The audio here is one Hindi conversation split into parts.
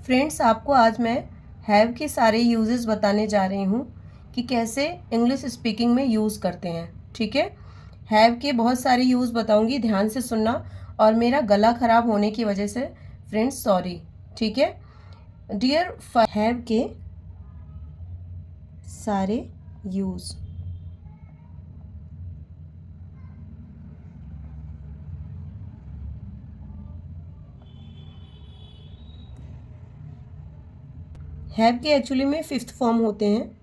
फ्रेंड्स, आपको आज मैं हैव के सारे यूजेस बताने जा रही हूँ कि कैसे इंग्लिश स्पीकिंग में यूज़ करते हैं। ठीक है, हैव के बहुत सारे यूज़ बताऊँगी, ध्यान से सुनना। और मेरा गला ख़राब होने की वजह से फ्रेंड्स सॉरी। ठीक है डियर, हैव के सारे यूज़। हैव के एक्चुअली में 5th फॉर्म होते हैं।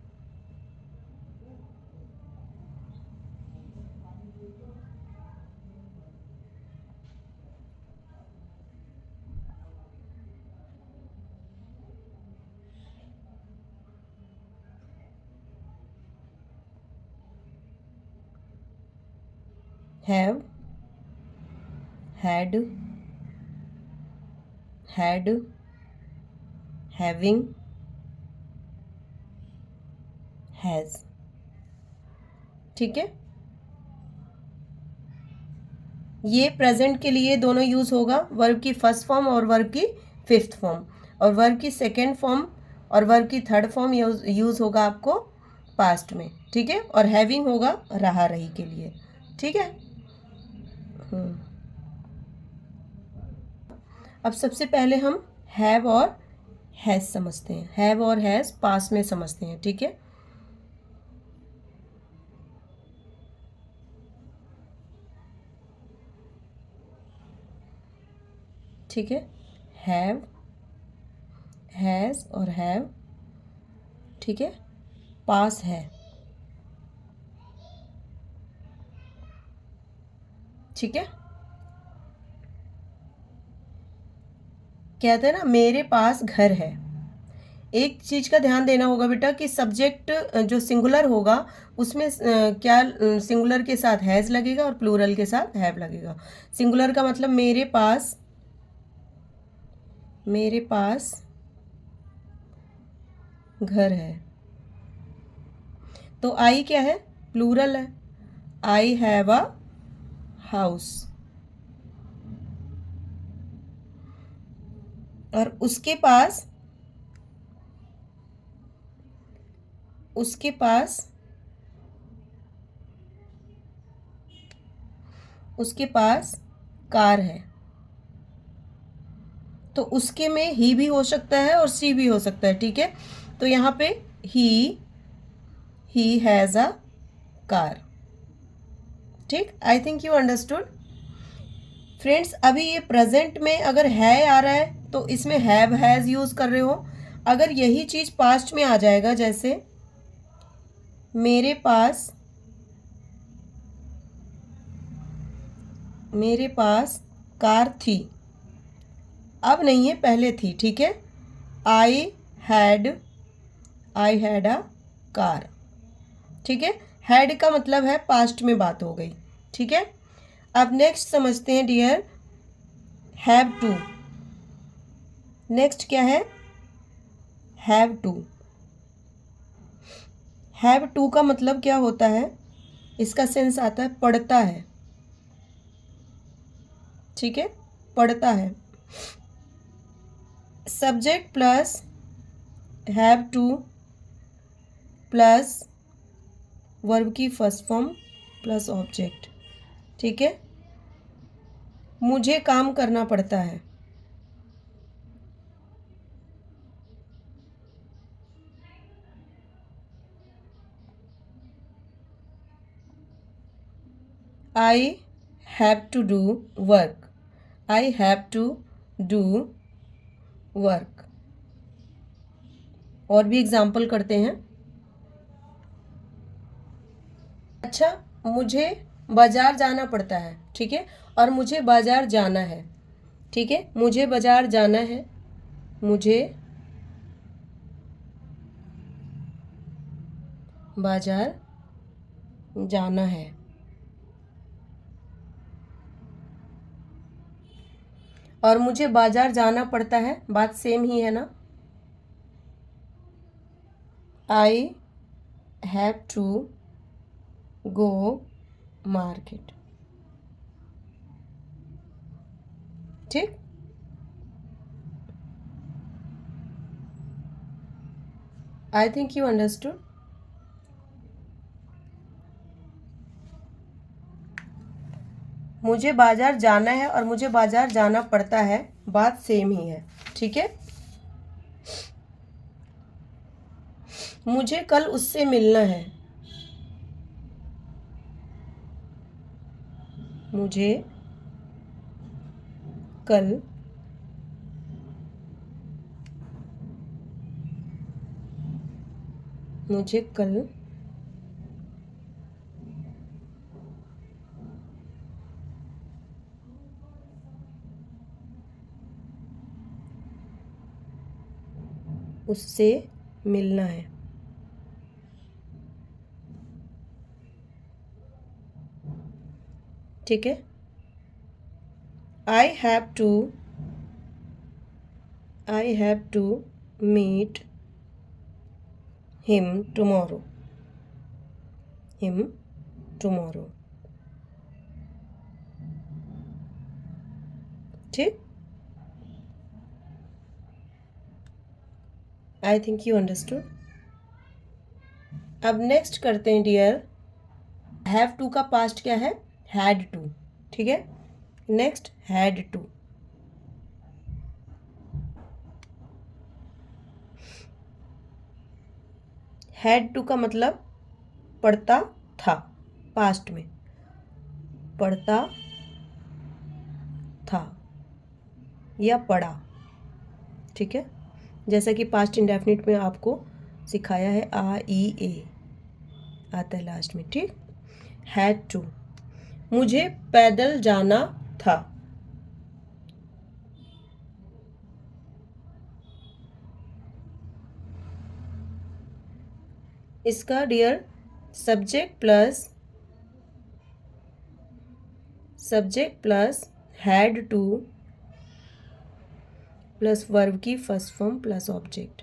Have, had, had, having, has. ठीक है, ये प्रेजेंट के लिए दोनों यूज़ होगा, वर्ब की फर्स्ट फॉर्म और वर्ब की 5th फॉर्म, और वर्ब की सेकेंड फॉर्म और वर्ब की 3rd फॉर्म यूज़ होगा आपको पास्ट में। ठीक है, और हैविंग होगा रहा रही के लिए। ठीक है, अब सबसे पहले हम हैव और हैज़ समझते हैं। हैव और हैज़ पास्ट में समझते हैं। ठीक है, ठीक है, हैव, हैज़ और हैव। ठीक है, पास है। ठीक है, कहते हैं ना मेरे पास घर है। एक चीज़ का ध्यान देना होगा बेटा कि सब्जेक्ट जो सिंगुलर होगा उसमें क्या सिंगुलर के साथ हैज़ लगेगा और प्लूरल के साथ हैव लगेगा। सिंगुलर का मतलब मेरे पास, मेरे पास घर है। तो आई क्या है? प्लूरल है। I have a house. और उसके पास, उसके पास, उसके पास कार है। तो उसके में ही भी हो सकता है और सी भी हो सकता है। ठीक है, तो यहाँ पे ही हैज़ अ कार। ठीक, I think you understood. Friends, अभी ये प्रेजेंट में अगर है आ रहा है तो इसमें हैव हैज़ यूज़ कर रहे हो। अगर यही चीज़ पास्ट में आ जाएगा, जैसे मेरे पास, मेरे पास कार थी। अब नहीं है, पहले थी। ठीक है, I had, I had a car. ठीक है, हैड का मतलब है पास्ट में बात हो गई। ठीक है, अब नेक्स्ट समझते हैं डियर, हैव टू। नेक्स्ट क्या है? Have to. हैव टू का मतलब क्या होता है? इसका सेंस आता है पढ़ता है। ठीक है, पढ़ता है। Subject plus have to plus verb की फर्स्ट फॉर्म प्लस ऑब्जेक्ट। ठीक है, मुझे काम करना पड़ता है। I have to do work. I have to do work. और भी एग्जाम्पल करते हैं। अच्छा, मुझे बाजार जाना पड़ता है। ठीक है, और मुझे बाजार जाना है। ठीक है, मुझे बाजार जाना है, मुझे बाजार जाना है। और मुझे बाजार जाना पड़ता है, बात सेम ही है ना। I have to go market. ठीक, आई थिंक यू अंडरस्टूड। मुझे बाजार जाना है और मुझे बाजार जाना पड़ता है, बात सेम ही है, ठीक है। मुझे कल उससे मिलना है, मुझे कल मुझे कल उससे मिलना है, ठीक है। I have to meet him tomorrow, ठीक। I think you understood. अब नेक्स्ट करते हैं डियर, हैव टू का पास्ट क्या है, हैड टू, ठीक है। Next had to. Had to का मतलब पढ़ता था, पास्ट में पढ़ता था या पढ़ा, ठीक है। जैसा कि पास्ट इंडेफिनिट में आपको सिखाया है, आ ई ए आता है लास्ट में, ठीक। हैड टू, मुझे पैदल जाना था, इसका dear subject plus had to plus verb की फर्स्ट फॉर्म प्लस ऑब्जेक्ट।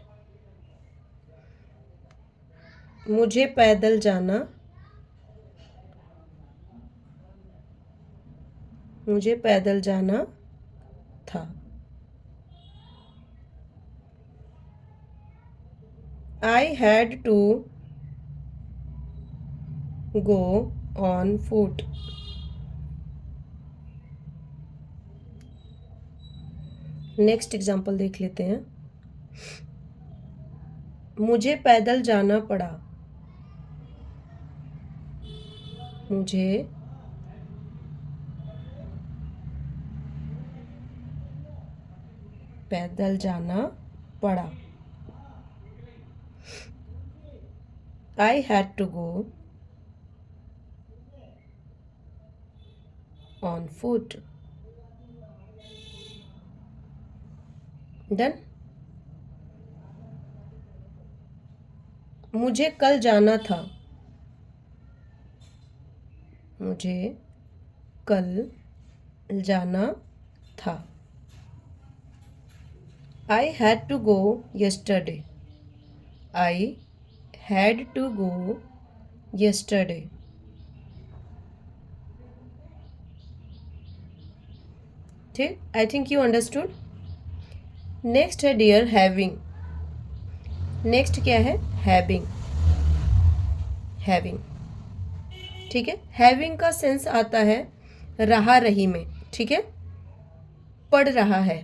मुझे पैदल जाना, था। I had to go on foot, next example देख लेते हैं। मुझे पैदल जाना पड़ा, मुझे पैदल जाना पड़ा। I had to go on foot. Done. मुझे कल जाना था, मुझे कल जाना था। I had to go yesterday, I had to go yesterday, ठीक। I think you understood. Next है डियर हैविंग। नेक्स्ट क्या है, हैविंग, ठीक है। हैविंग का सेंस आता है रहा रही में, ठीक है। पढ़ रहा है,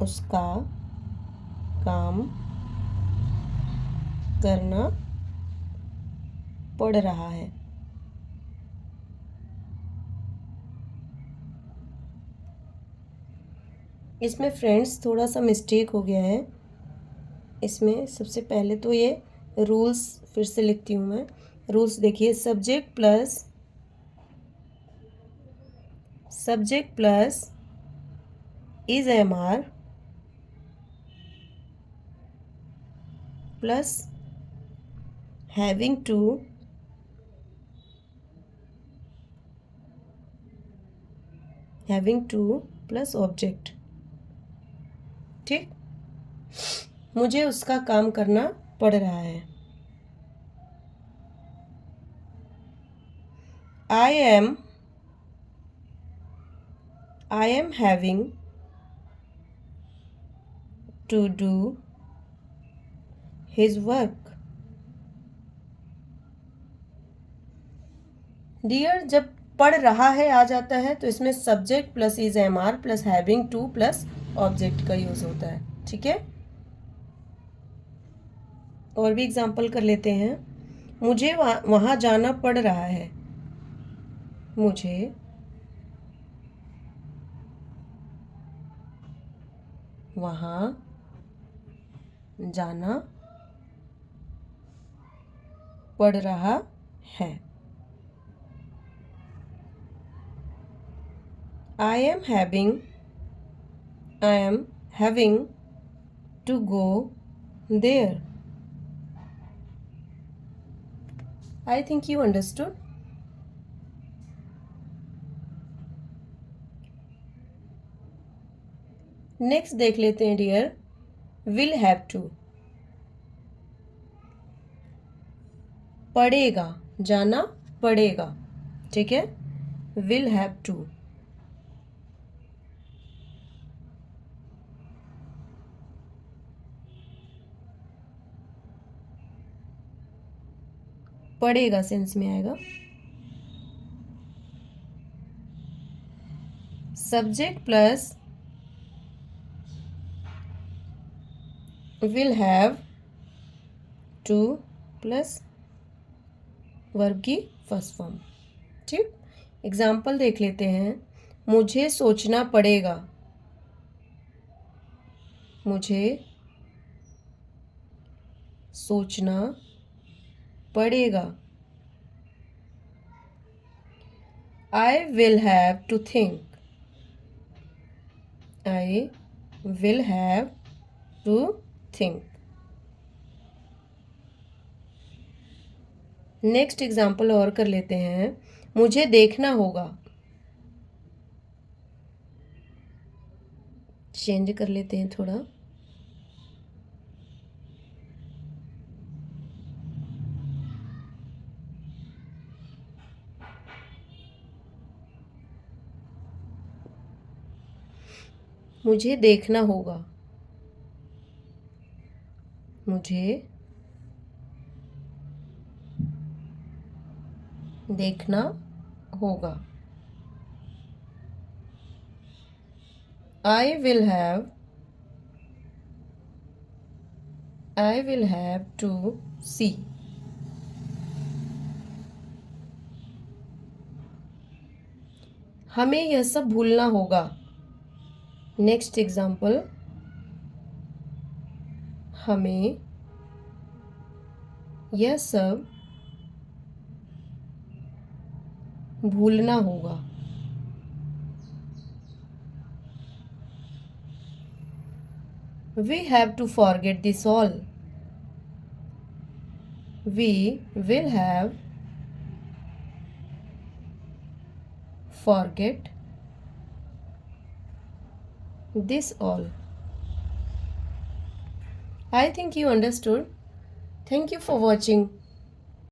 उसका काम करना पड़ रहा है। इसमें फ्रेंड्स थोड़ा सा मिस्टेक हो गया है। इसमें सबसे पहले तो ये रूल्स फिर से लिखती हूँ मैं। रूल्स देखिए, subject plus is am are plus having to plus object, ठीक। मुझे उसका काम करना पड़ रहा है। I am having to do his work. Dear जब पढ़ रहा है आ जाता है तो इसमें subject plus is am are plus having to plus object का यूज होता है. ठीक है, और भी एग्जाम्पल कर लेते हैं. मुझे वहाँ जाना पड़ रहा है. मुझे वहाँ जाना पड़ रहा है. I am having to go there. I think you understood. Next देख लेते हैं डियर. Will have to. पड़ेगा, जाना पड़ेगा. ठीक है, विल हैव टू. पड़ेगा सेंस में आएगा. Subject plus will have to plus verb की फर्स्ट फॉर्म. ठीक, एग्जाम्पल देख लेते हैं. मुझे सोचना पड़ेगा. मुझे सोचना पड़ेगा. I will have to think. I will have to think. Next example और कर लेते हैं. मुझे देखना होगा. चेंज कर लेते हैं थोड़ा. मुझे देखना होगा. मुझे देखना होगा. I will have to see. हमें यह सब भूलना होगा. Next example. हमें यह सब भूलना होगा. We have to forget this all. We will have forget this all. I think you understood. Thank you for watching.